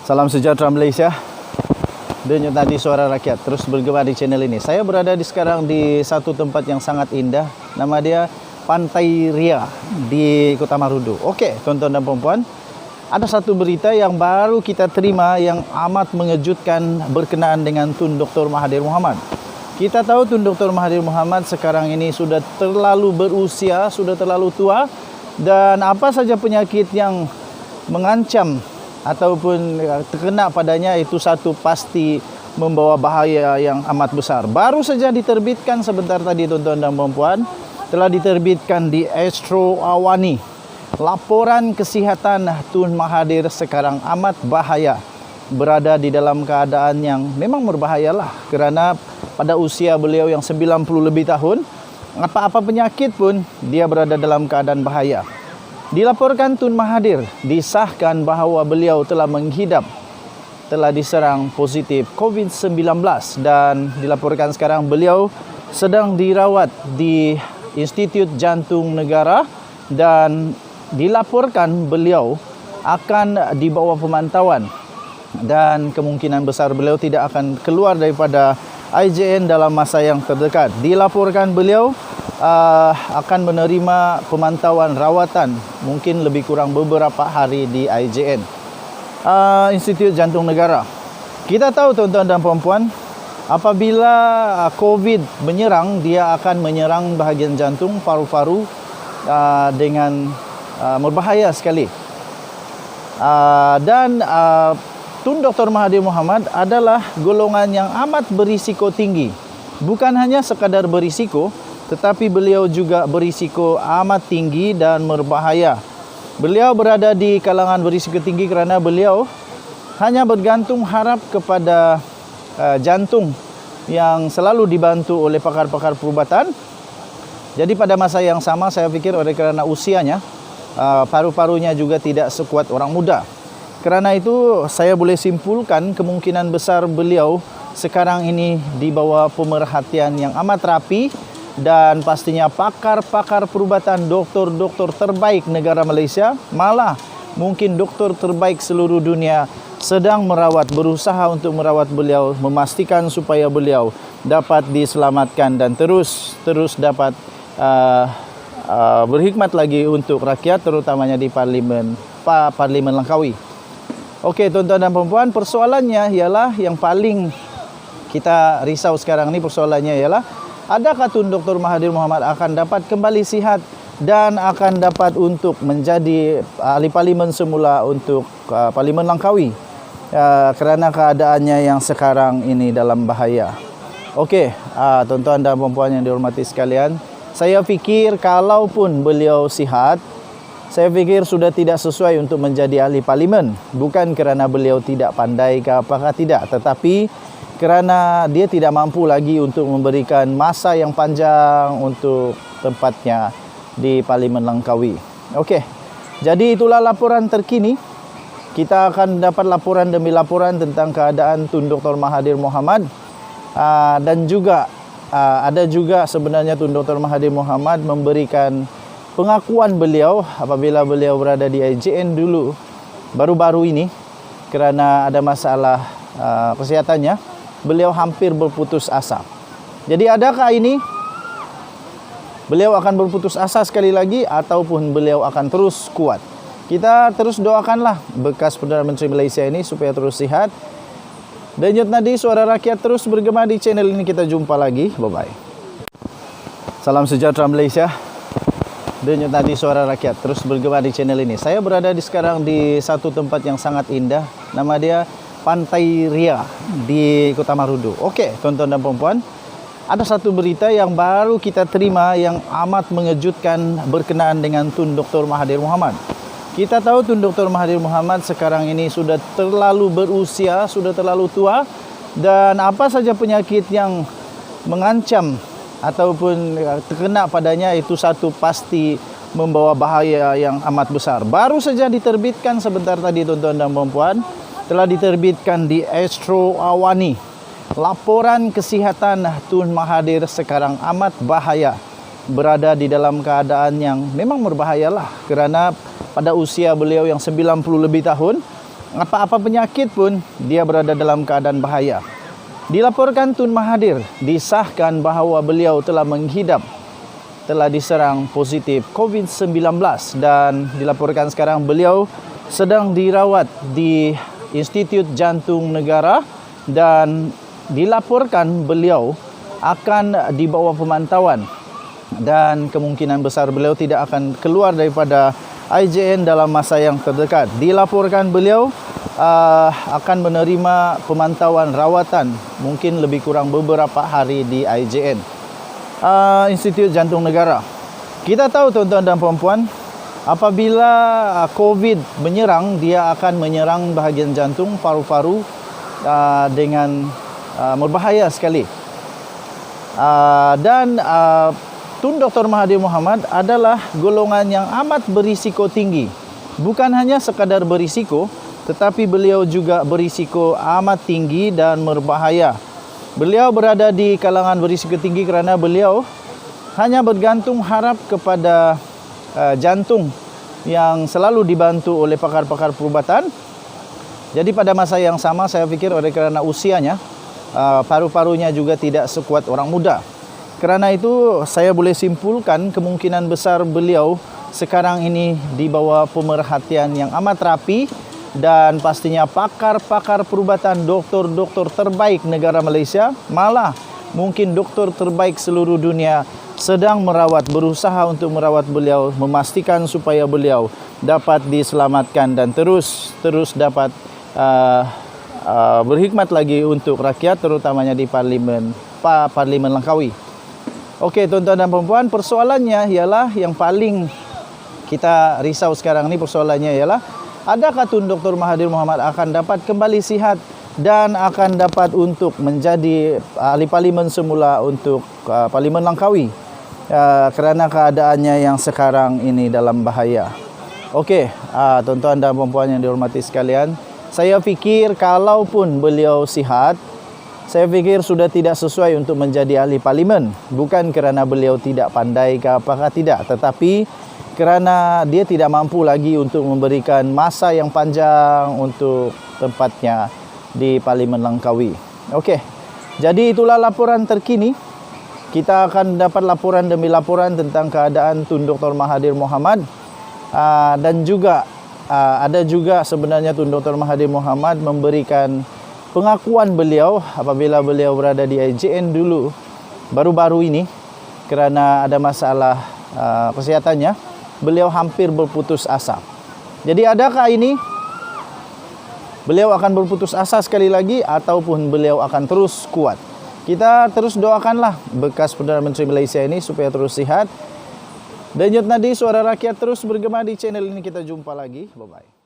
Salam sejahtera Malaysia. Denyut nadi suara rakyat terus bergema di channel ini. Saya berada sekarang di satu tempat yang sangat indah. Nama dia Pantai Ria di Kota Marudu. Okey, tuan-tuan dan puan-puan, ada satu berita yang baru kita terima yang amat mengejutkan berkenaan dengan Tun Dr. Mahathir Mohamad. Kita tahu Tun Dr. Mahathir Mohamad sekarang ini sudah terlalu berusia, sudah terlalu tua, dan apa saja penyakit yang mengancam ataupun terkena padanya itu satu pasti membawa bahaya yang amat besar. Baru saja diterbitkan sebentar tadi tuan-tuan dan puan-puan, telah diterbitkan di Astro Awani. Laporan kesihatan Tun Mahathir sekarang amat bahaya. Berada di dalam keadaan yang memang berbahayalah kerana pada usia beliau yang 90 lebih tahun, apa-apa penyakit pun dia berada dalam keadaan bahaya. Dilaporkan Tun Mahathir disahkan bahawa beliau telah diserang positif COVID-19 dan dilaporkan sekarang beliau sedang dirawat di Institut Jantung Negara dan dilaporkan beliau akan dibawa pemantauan dan kemungkinan besar beliau tidak akan keluar daripada IJN dalam masa yang terdekat. Dilaporkan beliau akan menerima pemantauan rawatan mungkin lebih kurang beberapa hari di IJN, Institut Jantung Negara. Kita tahu tuan-tuan dan puan-puan, apabila COVID menyerang, dia akan menyerang bahagian jantung, paru-paru dengan berbahaya sekali. Dan Tun Dr. Mahathir Mohamad adalah golongan yang amat berisiko tinggi. Bukan hanya sekadar berisiko, tetapi beliau juga berisiko amat tinggi dan berbahaya. Beliau berada di kalangan berisiko tinggi kerana beliau hanya bergantung harap kepada jantung yang selalu dibantu oleh pakar-pakar perubatan. Jadi pada masa yang sama saya fikir oleh kerana usianya, paru-parunya juga tidak sekuat orang muda. Kerana itu saya boleh simpulkan kemungkinan besar beliau sekarang ini di bawah pemerhatian yang amat rapi dan pastinya pakar-pakar perubatan, doktor-doktor terbaik negara Malaysia, malah mungkin doktor terbaik seluruh dunia sedang berusaha untuk merawat beliau, memastikan supaya beliau dapat diselamatkan dan terus dapat berkhidmat lagi untuk rakyat, terutamanya di Parlimen Langkawi. Okey tuan-tuan dan puan-puan, persoalannya ialah yang paling kita risau sekarang ni, persoalannya ialah adakah Tun Dr. Mahathir Mohamad akan dapat kembali sihat dan akan dapat untuk menjadi ahli parlimen semula untuk Parlimen Langkawi kerana keadaannya yang sekarang ini dalam bahaya. Okey, tuan-tuan dan puan-puan yang dihormati sekalian, saya fikir kalaupun beliau sihat, saya fikir sudah tidak sesuai untuk menjadi ahli parlimen. Bukan kerana beliau tidak pandai ke apakah tidak, tetapi kerana dia tidak mampu lagi untuk memberikan masa yang panjang untuk tempatnya di Parlimen Langkawi. Okey, jadi itulah laporan terkini. Kita akan dapat laporan demi laporan tentang keadaan Tun Dr. Mahathir Mohamad. Dan juga ada juga sebenarnya Tun Dr. Mahathir Mohamad memberikan pengakuan beliau apabila beliau berada di IJN dulu baru-baru ini kerana ada masalah kesehatannya, beliau hampir berputus asa. Jadi adakah ini beliau akan berputus asa sekali lagi ataupun beliau akan terus kuat? Kita terus doakanlah bekas Perdana Menteri Malaysia ini supaya terus sihat. Denyut nadi suara rakyat terus bergema di channel ini. Kita jumpa lagi. Bye-bye. Salam sejahtera Malaysia. Denyut nadi suara rakyat terus bergema di channel ini. Saya berada sekarang di satu tempat yang sangat indah. Nama dia Pantai Ria di Kota Marudu. Okey, tuan-tuan dan puan-puan, ada satu berita yang baru kita terima yang amat mengejutkan berkenaan dengan Tun Dr. Mahathir Mohamad. Kita tahu Tun Dr. Mahathir Mohamad sekarang ini sudah terlalu berusia, sudah terlalu tua, dan apa saja penyakit yang mengancam ataupun terkena padanya itu satu pasti membawa bahaya yang amat besar. Baru saja diterbitkan sebentar tadi tuan-tuan dan puan-puan, telah diterbitkan di Astro Awani. Laporan kesihatan Tun Mahathir sekarang amat bahaya. Berada di dalam keadaan yang memang berbahayalah kerana pada usia beliau yang 90 lebih tahun, apa-apa penyakit pun dia berada dalam keadaan bahaya. Dilaporkan Tun Mahathir disahkan bahawa beliau telah diserang positif COVID-19 dan dilaporkan sekarang beliau sedang dirawat di Institut Jantung Negara dan dilaporkan beliau akan dibawa pemantauan dan kemungkinan besar beliau tidak akan keluar daripada IJN dalam masa yang terdekat. Dilaporkan beliau akan menerima pemantauan rawatan mungkin lebih kurang beberapa hari di IJN, Institut Jantung Negara. Kita tahu tuan-tuan dan puan-puan, apabila COVID menyerang, dia akan menyerang bahagian jantung, paru-paru dengan berbahaya sekali. Tun Dr. Mahathir Mohamad adalah golongan yang amat berisiko tinggi. Bukan hanya sekadar berisiko, tetapi beliau juga berisiko amat tinggi dan berbahaya. Beliau berada di kalangan berisiko tinggi kerana beliau hanya bergantung harap kepada jantung yang selalu dibantu oleh pakar-pakar perubatan. Jadi pada masa yang sama saya fikir oleh kerana usianya, paru-parunya juga tidak sekuat orang muda. Kerana itu saya boleh simpulkan kemungkinan besar beliau sekarang ini di bawah pemerhatian yang amat rapi dan pastinya pakar-pakar perubatan, doktor-doktor terbaik negara Malaysia, malah mungkin doktor terbaik seluruh dunia sedang berusaha untuk merawat beliau, memastikan supaya beliau dapat diselamatkan dan terus dapat berkhidmat lagi untuk rakyat, terutamanya di Parlimen Langkawi. Okey, tuan-tuan dan puan-puan, persoalannya ialah yang paling kita risau sekarang ni, persoalannya ialah adakah Tun Dr. Mahathir Mohamad akan dapat kembali sihat dan akan dapat untuk menjadi ahli parlimen semula untuk Parlimen Langkawi kerana keadaannya yang sekarang ini dalam bahaya. Okey, tuan-tuan dan puan-puan yang dihormati sekalian, saya fikir kalaupun beliau sihat, saya fikir sudah tidak sesuai untuk menjadi ahli parlimen. Bukan kerana beliau tidak pandai ke apakah tidak, tetapi kerana dia tidak mampu lagi untuk memberikan masa yang panjang untuk tempatnya di Parlimen Langkawi. Okey, jadi itulah laporan terkini. Kita akan dapat laporan demi laporan tentang keadaan Tun Dr. Mahathir Mohamad. Dan juga ada juga sebenarnya Tun Dr. Mahathir Mohamad memberikan pengakuan beliau apabila beliau berada di IJN dulu baru-baru ini kerana ada masalah kesehatannya, beliau hampir berputus asa. Jadi adakah ini beliau akan berputus asa sekali lagi ataupun beliau akan terus kuat? Kita terus doakanlah bekas Perdana Menteri Malaysia ini supaya terus sihat. Denyut nadi suara rakyat terus bergema di channel ini. Kita jumpa lagi. Bye-bye.